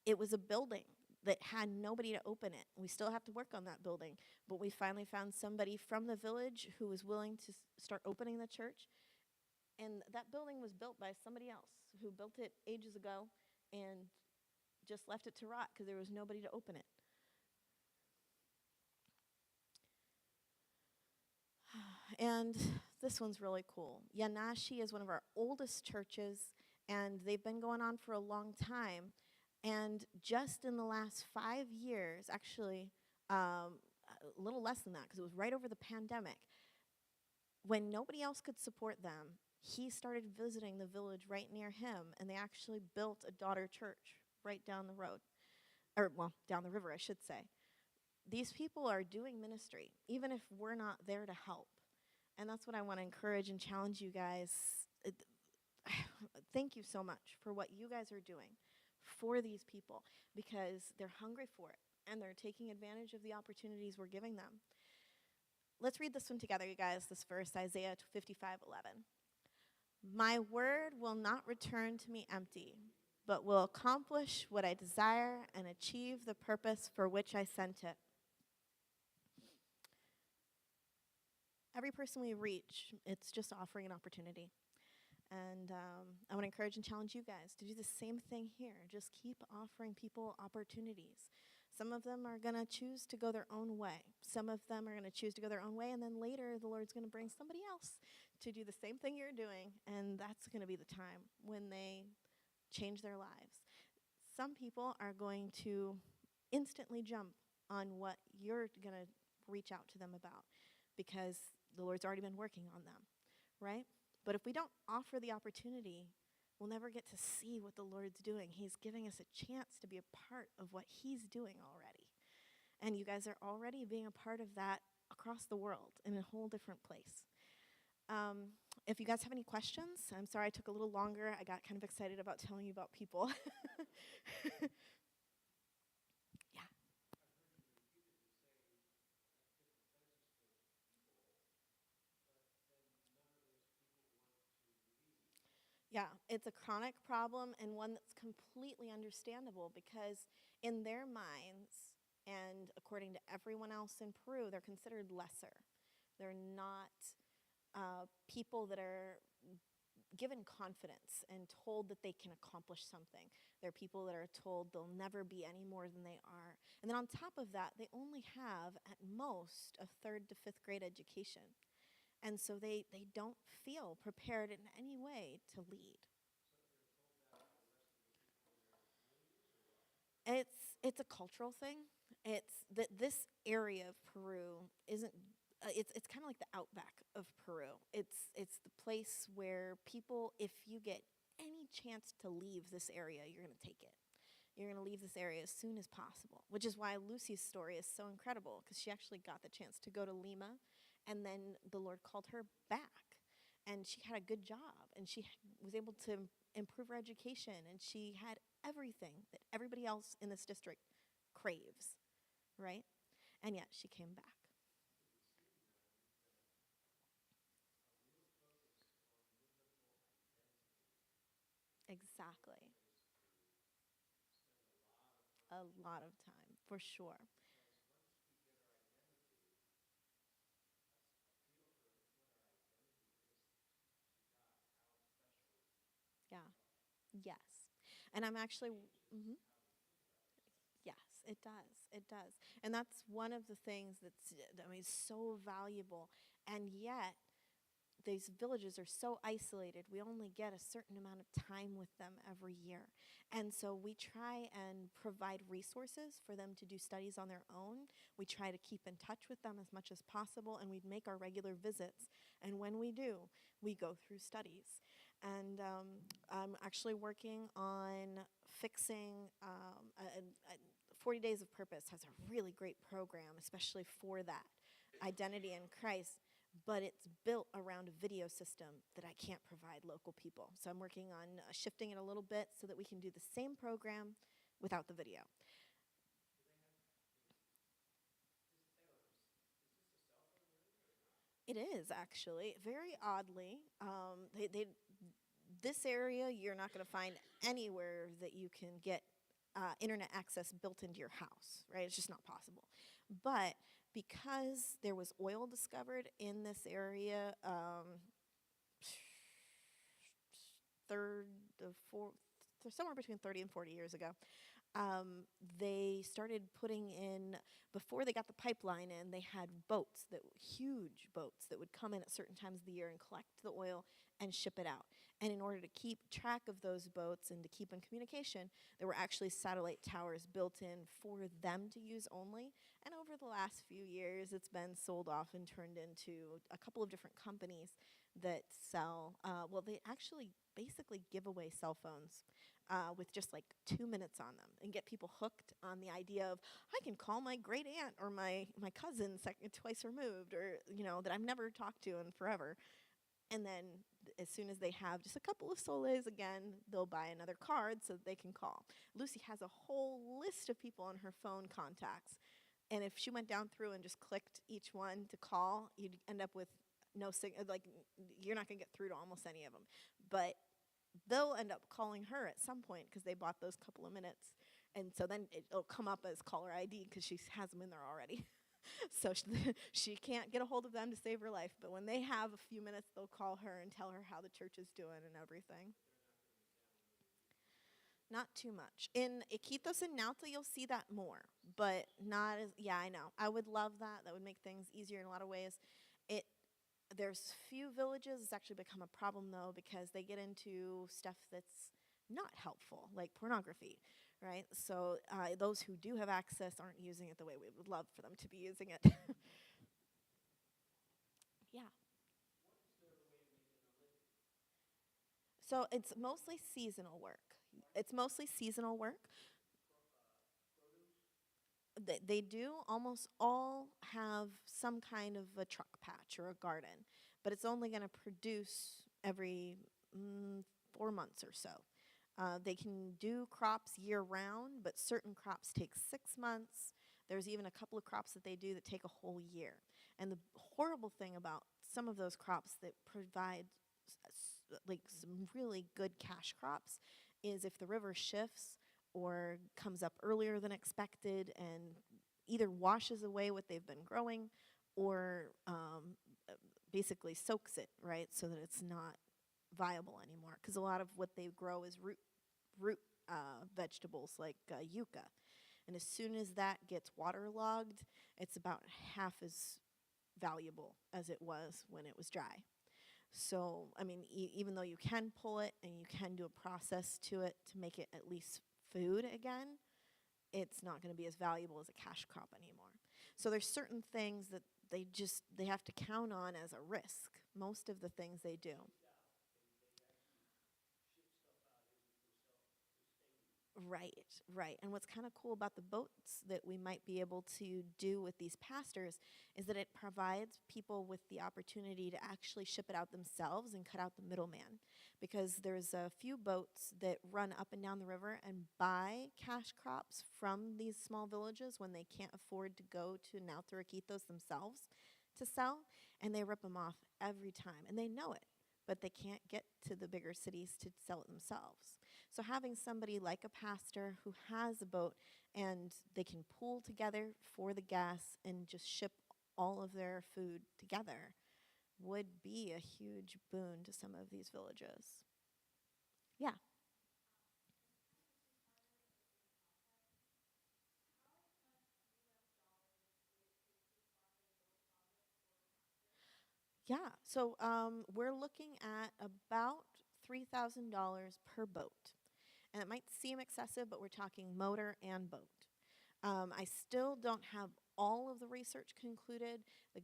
it was a building that had nobody to open it. We still have to work on that building. But we finally found somebody from the village who was willing to start opening the church. And that building was built by somebody else who built it ages ago and just left it to rot because there was nobody to open it. And this one's really cool. Yanashi is one of our oldest churches, and they've been going on for a long time. And just in the last 5 years, actually, a little less than that, because it was right over the pandemic, when nobody else could support them, he started visiting the village right near him, and they actually built a daughter church right down the road. Or, well, down the river, I should say. These people are doing ministry, even if we're not there to help. And that's what I want to encourage and challenge you guys. Thank you so much for what you guys are doing for these people, because they're hungry for it, and they're taking advantage of the opportunities we're giving them. Let's read this one together, you guys, this verse, Isaiah 55:11. My word will not return to me empty, but will accomplish what I desire and achieve the purpose for which I sent it. Every person we reach, it's just offering an opportunity. And I want to encourage and challenge you guys to do the same thing here. Just keep offering people opportunities. Some of them are going to choose to go their own way. Some of them are going to choose to go their own way, and then later the Lord's going to bring somebody else to do the same thing you're doing, and that's going to be the time when they change their lives. Some people are going to instantly jump on what you're going to reach out to them about because the Lord's already been working on them, right? But if we don't offer the opportunity, we'll never get to see what the Lord's doing. He's giving us a chance to be a part of what He's doing already. And you guys are already being a part of that across the world in a whole different place. If you guys have any questions, I'm sorry I took a little longer. I got kind of excited about telling you about people. Yeah. Yeah, it's a chronic problem and one that's completely understandable because in their minds and according to everyone else in Peru, they're considered lesser. They're not people that are given confidence and told that they can accomplish something. They're people that are told they'll never be any more than they are. And then on top of that, they only have at most a 3rd to 5th grade education. And so they don't feel prepared in any way to lead. It's a cultural thing. It's that this area of Peru isn't. It's kind of like the outback of Peru. It's the place where people, if you get any chance to leave this area, you're going to take it. You're going to leave this area as soon as possible, which is why Lucy's story is so incredible, because she actually got the chance to go to Lima, and then the Lord called her back, and she had a good job, and she was able to improve her education, and she had everything that everybody else in this district craves, right? And yet she came back. Exactly. A lot of time, for sure. Yeah. Yes. And I'm actually, mhm. Yes, it does. It does. And that's one of the things that's, I mean, so valuable. And yet, these villages are so isolated. We only get a certain amount of time with them every year. And so we try and provide resources for them to do studies on their own. We try to keep in touch with them as much as possible, and we make our regular visits. And when we do, we go through studies. And I'm actually working on fixing 40 Days of Purpose has a really great program, especially for that identity in Christ, but it's built around a video system that I can't provide local people. So I'm working on shifting it a little bit so that we can do the same program without the video. It is actually very oddly. This area you're not going to find anywhere that you can get internet access built into your house, right? It's just not possible. But because there was oil discovered in this area, third, the fourth, somewhere between 30 and 40 years ago, they started putting in, before they got the pipeline in, they had boats, huge boats that would come in at certain times of the year and collect the oil and ship it out. And in order to keep track of those boats and to keep in communication, there were actually satellite towers built in for them to use only. And over the last few years, it's been sold off and turned into a couple of different companies that sell, they actually basically give away cell phones with just like 2 minutes on them and get people hooked on the idea of, I can call my great aunt or my cousin twice removed, or, that I've never talked to in forever. And then as soon as they have just a couple of soles again, they'll buy another card so that they can call. Lucy has a whole list of people on her phone contacts. And if she went down through and just clicked each one to call, you'd end up with no signal. Like, you're not going to get through to almost any of them. But they'll end up calling her at some point because they bought those couple of minutes. And so then it'll come up as caller ID because she has them in there already. So she can't get a hold of them to save her life. But when they have a few minutes, they'll call her and tell her how the church is doing and everything. Not too much. In Iquitos and Nauta, you'll see that more. But not as, yeah, I know. I would love that. That would make things easier in a lot of ways. There's few villages. It's actually become a problem, though, because they get into stuff that's not helpful, like pornography, right? So those who do have access aren't using it the way we would love for them to be using it. Yeah. So it's mostly seasonal work. It's mostly seasonal work. They do almost all have some kind of a truck patch or a garden, but it's only going to produce every 4 months or so. They can do crops year round, but certain crops take 6 months. There's even a couple of crops that they do that take a whole year. And the horrible thing about some of those crops that provide like some really good cash crops is if the river shifts or comes up earlier than expected and either washes away what they've been growing or basically soaks it, right, so that it's not viable anymore. Because a lot of what they grow is root vegetables like yucca. And as soon as that gets waterlogged, it's about half as valuable as it was when it was dry. So, I mean, even though you can pull it and you can do a process to it to make it at least food again, it's not going to be as valuable as a cash crop anymore. So there's certain things that they have to count on as a risk. Most of the things they do. Right, right. And what's kind of cool about the boats that we might be able to do with these pastors is that it provides people with the opportunity to actually ship it out themselves and cut out the middleman. Because there's a few boats that run up and down the river and buy cash crops from these small villages when they can't afford to go to Nauta or Iquitos themselves to sell, and they rip them off every time. And they know it, but they can't get to the bigger cities to sell it themselves. So having somebody like a pastor who has a boat and they can pool together for the gas and just ship all of their food together would be a huge boon to some of these villages. Yeah. Yeah, so we're looking at about $3,000 per boat. And it might seem excessive, but we're talking motor and boat. I still don't have all of the research concluded. The,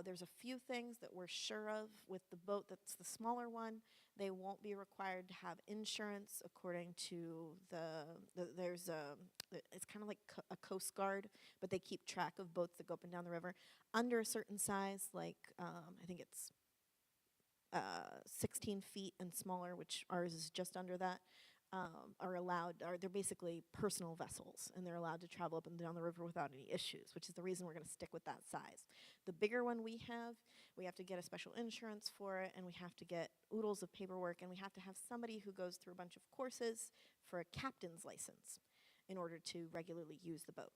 there's a few things that we're sure of with the boat that's the smaller one. They won't be required to have insurance according to there's it's kind of like a Coast Guard, but they keep track of boats that go up and down the river. Under a certain size, like I think it's 16 feet and smaller, which ours is just under that, are allowed, they're basically personal vessels, and they're allowed to travel up and down the river without any issues, which is the reason we're going to stick with that size. The bigger one we have to get a special insurance for it, and we have to get oodles of paperwork, and we have to have somebody who goes through a bunch of courses for a captain's license in order to regularly use the boat.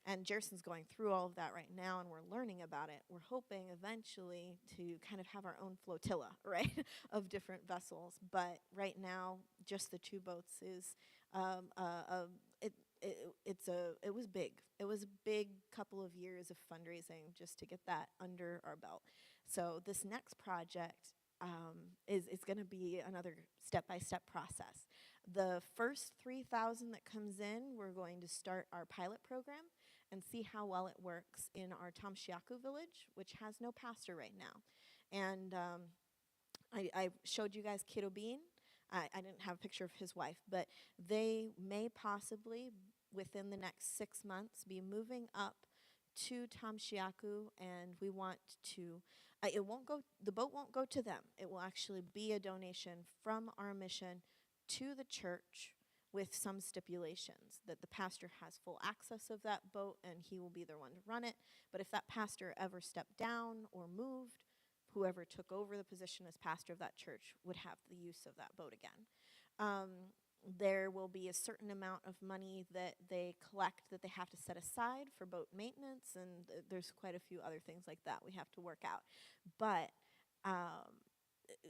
And Jerson's going through all of that right now, and we're learning about it. We're hoping eventually to kind of have our own flotilla, right, of different vessels. But right now, just the two boats is, it, it was big. It was a big couple of years of fundraising just to get that under our belt. So this next project is going to be another step-by-step process. The first 3,000 that comes in, we're going to start our pilot program and see how well it works in our Tamshiaku village, which has no pastor right now. And I showed you guys Kiddo Bean. I didn't have a picture of his wife, but they may possibly, within the next 6 months, be moving up to Tamshiaku, and we want to, the boat won't go to them. It will actually be a donation from our mission to the church with some stipulations that the pastor has full access of that boat and he will be the one to run it. But if that pastor ever stepped down or moved, whoever took over the position as pastor of that church would have the use of that boat again. There will be a certain amount of money that they collect that they have to set aside for boat maintenance, and there's quite a few other things like that we have to work out. But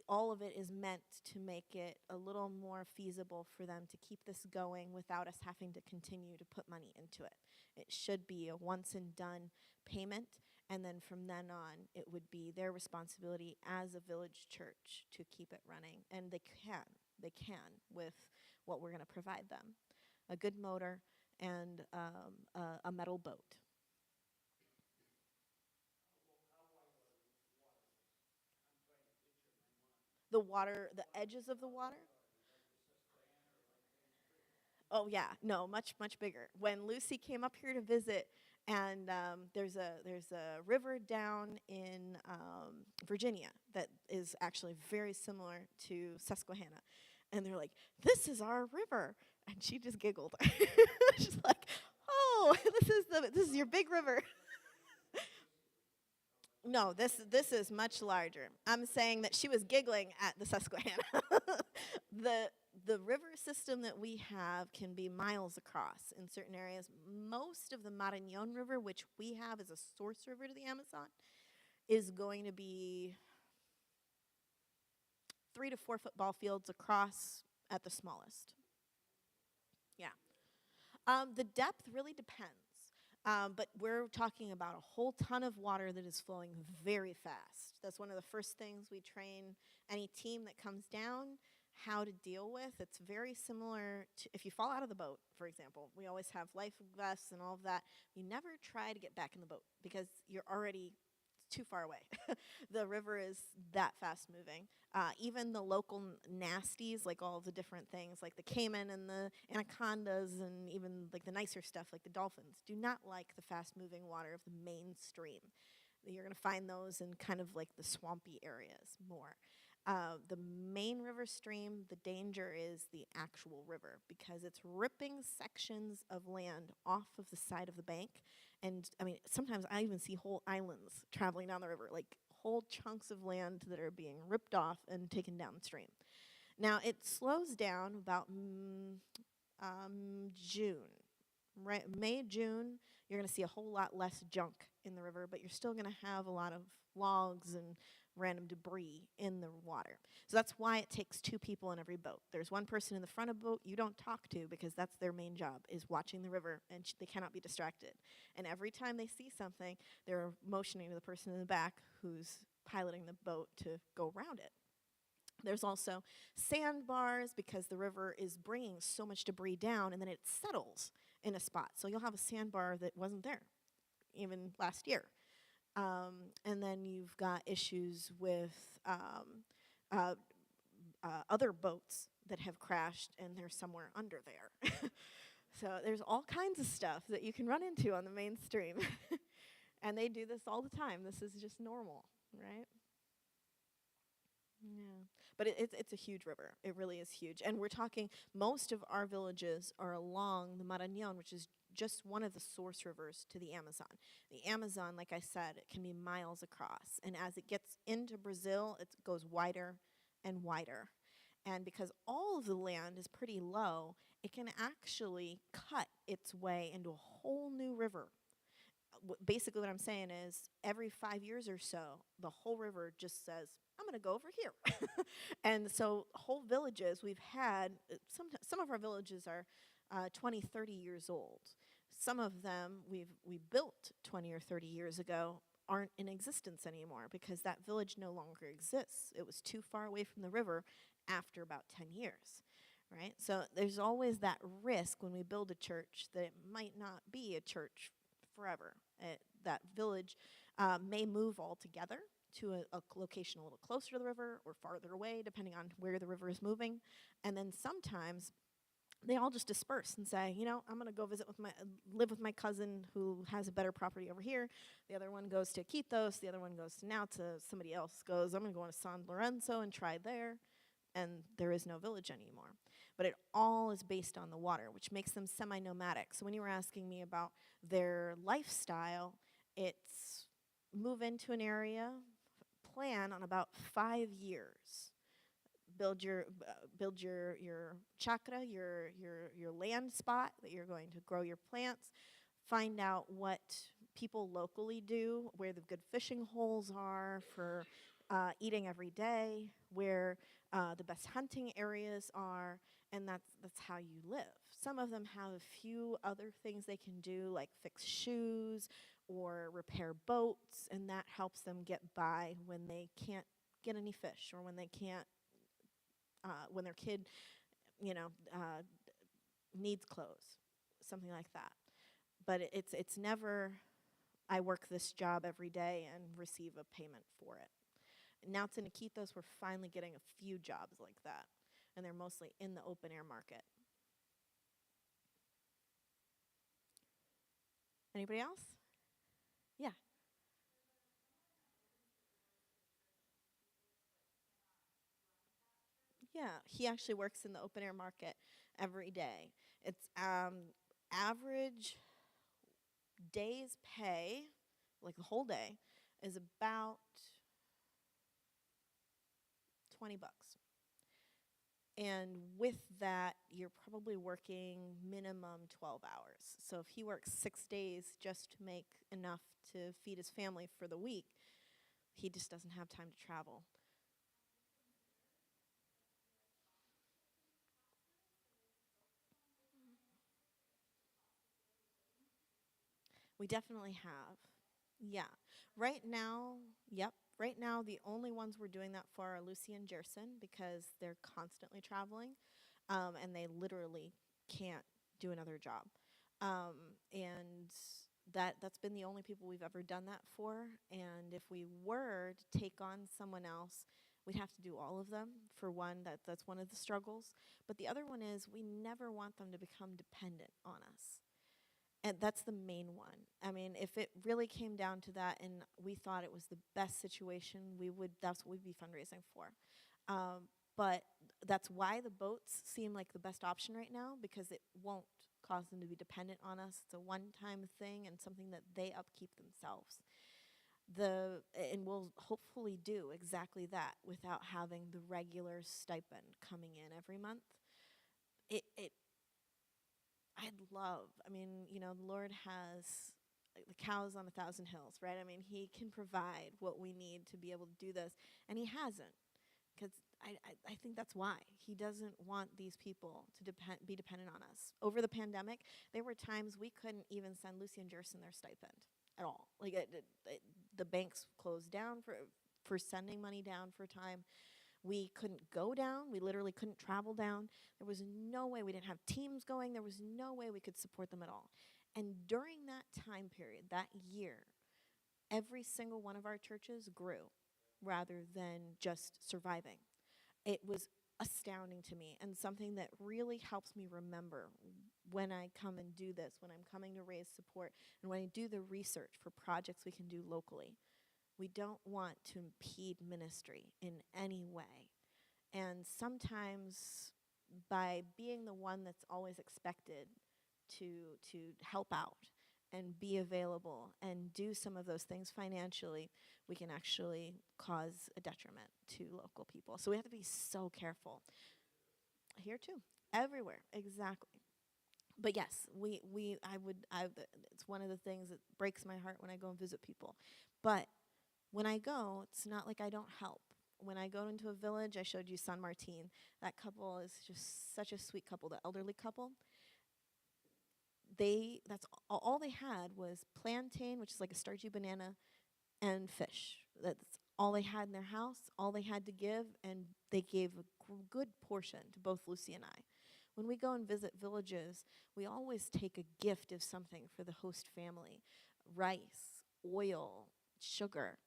all of it is meant to make it a little more feasible for them to keep this going without us having to continue to put money into it. It should be a once and done payment, and then from then on, it would be their responsibility as a village church to keep it running. And they can with what we're going to provide them. A good motor and a metal boat. The water, the edges of the water? Oh yeah, no, much much bigger. When Lucy came up here to visit, and there's a river down in Virginia that is actually very similar to Susquehanna, and they're like, "This is our river," and she just giggled. She's like, "Oh, this is your big river." No, this is much larger. I'm saying that she was giggling at the Susquehanna. The river system that we have can be miles across in certain areas. Most of the Marañón River, which we have as a source river to the Amazon, is going to be 3 to 4 football fields across at the smallest. Yeah. The depth really depends. But we're talking about a whole ton of water that is flowing very fast. That's one of the first things we train any team that comes down how to deal with. It's very similar to if you fall out of the boat, for example. We always have life vests and all of that. You never try to get back in the boat because you're already too far away. The river is that fast moving. Even the local nasties, like all of the different things, like the caiman and the anacondas, and even like the nicer stuff, like the dolphins, do not like the fast-moving water of the main stream. You're going to find those in kind of like the swampy areas more. The main river stream, the danger is the actual river because it's ripping sections of land off of the side of the bank. And I mean, sometimes I even see whole islands traveling down the river, like whole chunks of land that are being ripped off and taken downstream. Now, it slows down about June. Right, May, June, you're going to see a whole lot less junk in the river, but you're still going to have a lot of logs and random debris in the water. So that's why it takes 2 people in every boat. There's one person in the front of the boat you don't talk to because that's their main job, is watching the river, and they cannot be distracted. And every time they see something, they're motioning to the person in the back who's piloting the boat to go around it. There's also sandbars because the river is bringing so much debris down and then it settles in a spot. So you'll have a sandbar that wasn't there even last year. And then you've got issues with uh, other boats that have crashed and they're somewhere under there. So there's all kinds of stuff that you can run into on the main stream. And they do this all the time. This is just normal, right? Yeah. But it's a huge river. It really is huge. And we're talking, most of our villages are along the Marañón, which is just one of the source rivers to the Amazon. The Amazon, like I said, it can be miles across. And as it gets into Brazil, it goes wider and wider. And because all of the land is pretty low, it can actually cut its way into a whole new river. Basically what I'm saying is every 5 years or so, the whole river just says, I'm going to go over here. And so whole villages we've had, some of our villages are 20, 30 years old. Some of them we built 20 or 30 years ago aren't in existence anymore because that village no longer exists. It was too far away from the river after about 10 years, right? So there's always that risk when we build a church that it might not be a church forever. That village may move altogether to a location a little closer to the river or farther away, depending on where the river is moving. And then sometimes they all just disperse and say, I'm going to go live with my cousin who has a better property over here. The other one goes to Iquitos. The other one goes to somebody else goes, I'm going to go to San Lorenzo and try there. And there is no village anymore. But it all is based on the water, which makes them semi-nomadic. So when you were asking me about their lifestyle, it's move into an area, plan on about 5 years. Build your chakra, your land spot that you're going to grow your plants. Find out what people locally do, where the good fishing holes are for eating every day, where the best hunting areas are, and that's how you live. Some of them have a few other things they can do, like fix shoes or repair boats, and that helps them get by when they can't get any fish or when they can't, when their kid, needs clothes, something like that. But it's never, I work this job every day and receive a payment for it. Now it's in Iquitos, we're finally getting a few jobs like that, and they're mostly in the open air market. Anybody else? Yeah. Yeah, he actually works in the open air market every day. It's average day's pay, like the whole day, is about $20. And with that, you're probably working minimum 12 hours. So if he works 6 days just to make enough to feed his family for the week, he just doesn't have time to travel. We definitely have. Yeah. Right now, yep. Right now, the only ones we're doing that for are Lucy and Jerson because they're constantly traveling, and they literally can't do another job. And that's been the only people we've ever done that for. And if we were to take on someone else, we'd have to do all of them. For one, that's one of the struggles. But the other one is we never want them to become dependent on us. And that's the main one. I mean, if it really came down to that and we thought it was the best situation, that's what we'd be fundraising for. But that's why the boats seem like the best option right now, because it won't cause them to be dependent on us. It's a one-time thing and something that they upkeep themselves. And we'll hopefully do exactly that without having the regular stipend coming in every month. The Lord has the cows on 1,000 hills, right? I mean, he can provide what we need to be able to do this, and he hasn't, because I think that's why. He doesn't want these people to be dependent on us. Over the pandemic, there were times we couldn't even send Lucy and Jerson their stipend at all. Like, the banks closed down for sending money down for a time. We couldn't go down. We literally couldn't travel down. There was no way. We didn't have teams going. There was no way we could support them at all. And during that time period, that year, every single one of our churches grew rather than just surviving. It was astounding to me and something that really helps me remember when I come and do this, when I'm coming to raise support, and when I do the research for projects we can do locally. We don't want to impede ministry in any way. And sometimes by being the one that's always expected to help out and be available and do some of those things financially, we can actually cause a detriment to local people. So we have to be so careful. Here too, everywhere, exactly. But yes, it's one of the things that breaks my heart when I go and visit people. But when I go, it's not like I don't help. When I go into a village, I showed you San Martin. That couple is just such a sweet couple, the elderly couple. That's all they had was plantain, which is like a starchy banana, and fish. That's all they had in their house, all they had to give, and they gave a good portion to both Lucy and I. When we go and visit villages, we always take a gift of something for the host family: rice, oil, sugar.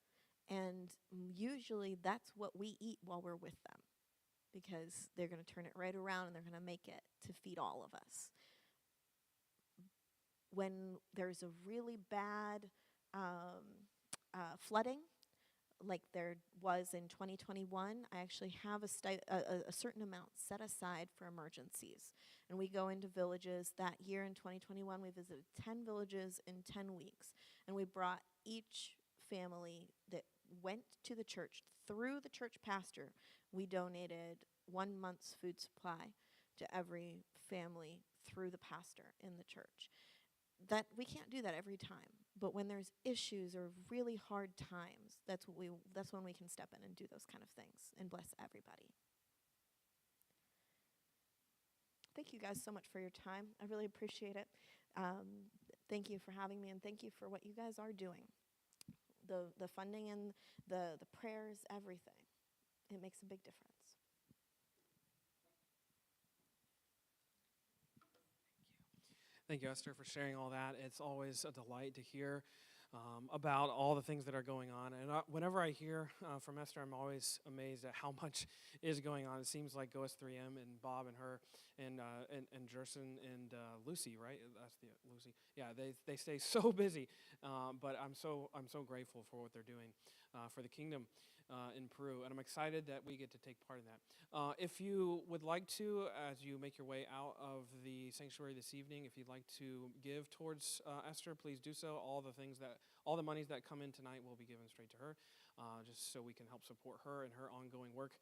And usually that's what we eat while we're with them, because they're going to turn it right around and they're going to make it to feed all of us. When there's a really bad flooding, like there was in 2021, I actually have a certain amount set aside for emergencies. And we go into villages. That year in 2021, we visited 10 villages in 10 weeks. And we brought each family that went to the church, through the church pastor, we donated 1 month's food supply to every family through the pastor in the church. That we can't do that every time, but when there's issues or really hard times, that's when we can step in and do those kind of things and bless everybody. Thank you guys so much for your time. I really appreciate it. Thank you for having me, and thank you for what you guys are doing. The funding and the prayers, everything. It makes a big difference. Thank you, Esther, for sharing all that. It's always a delight to hear about all the things that are going on. And whenever I hear from Esther, I'm always amazed at how much is going on. It seems like GoS3M and Bob and her and Jerson and Lucy, right? That's the Lucy. Yeah, they stay so busy. But I'm so grateful for what they're doing for the kingdom in Peru, and I'm excited that we get to take part in that. If you would like to, as you make your way out of the sanctuary this evening, if you'd like to give towards Esther, please do so. All the monies that come in tonight will be given straight to her, just so we can help support her and her ongoing work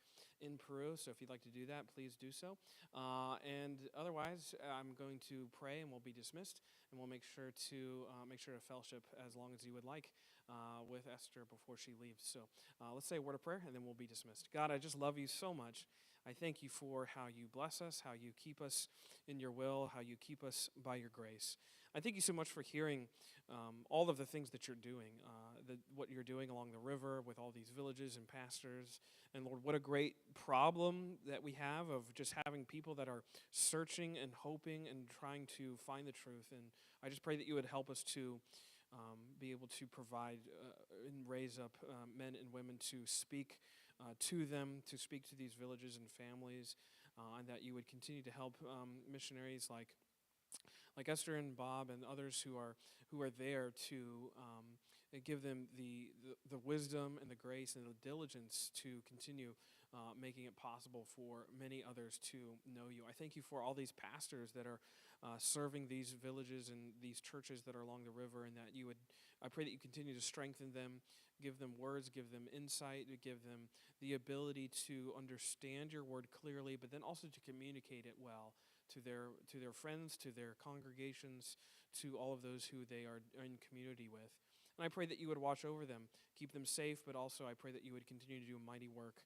in Peru. So if you'd like to do that, please do so. And otherwise, I'm going to pray, and we'll be dismissed, and we'll make sure to fellowship as long as you would like with Esther before she leaves. So let's say a word of prayer, and then we'll be dismissed. God, I just love you so much. I thank you for how you bless us, how you keep us in your will, how you keep us by your grace. I thank you so much for hearing all of the things that you're doing, what you're doing along the river with all these villages and pastors. And Lord, what a great problem that we have of just having people that are searching and hoping and trying to find the truth. And I just pray that you would help us to be able to provide and raise up men and women to speak to them, to speak to these villages and families, and that you would continue to help missionaries like Esther and Bob and others who are there to give them the wisdom and the grace and the diligence to continue making it possible for many others to know you. I thank you for all these pastors that are serving these villages and these churches that are along the river, and that I pray that you continue to strengthen them, give them words, give them insight, give them the ability to understand your word clearly, but then also to communicate it well to their friends, to their congregations, to all of those who they are in community with. And I pray that you would watch over them, keep them safe, but also I pray that you would continue to do a mighty work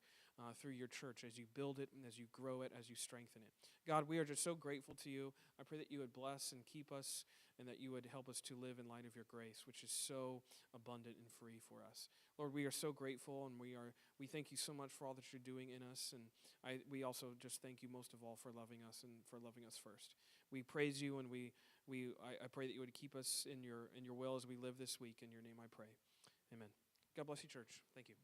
through your church as you build it and as you grow it, as you strengthen it. God, we are just so grateful to you. I pray that you would bless and keep us and that you would help us to live in light of your grace, which is so abundant and free for us. Lord, we are so grateful, and we thank you so much for all that you're doing in us, and we also just thank you most of all for loving us and for loving us first. We praise you, and I pray that you would keep us in your will as we live this week. In your name I pray. Amen. God bless you, church. Thank you.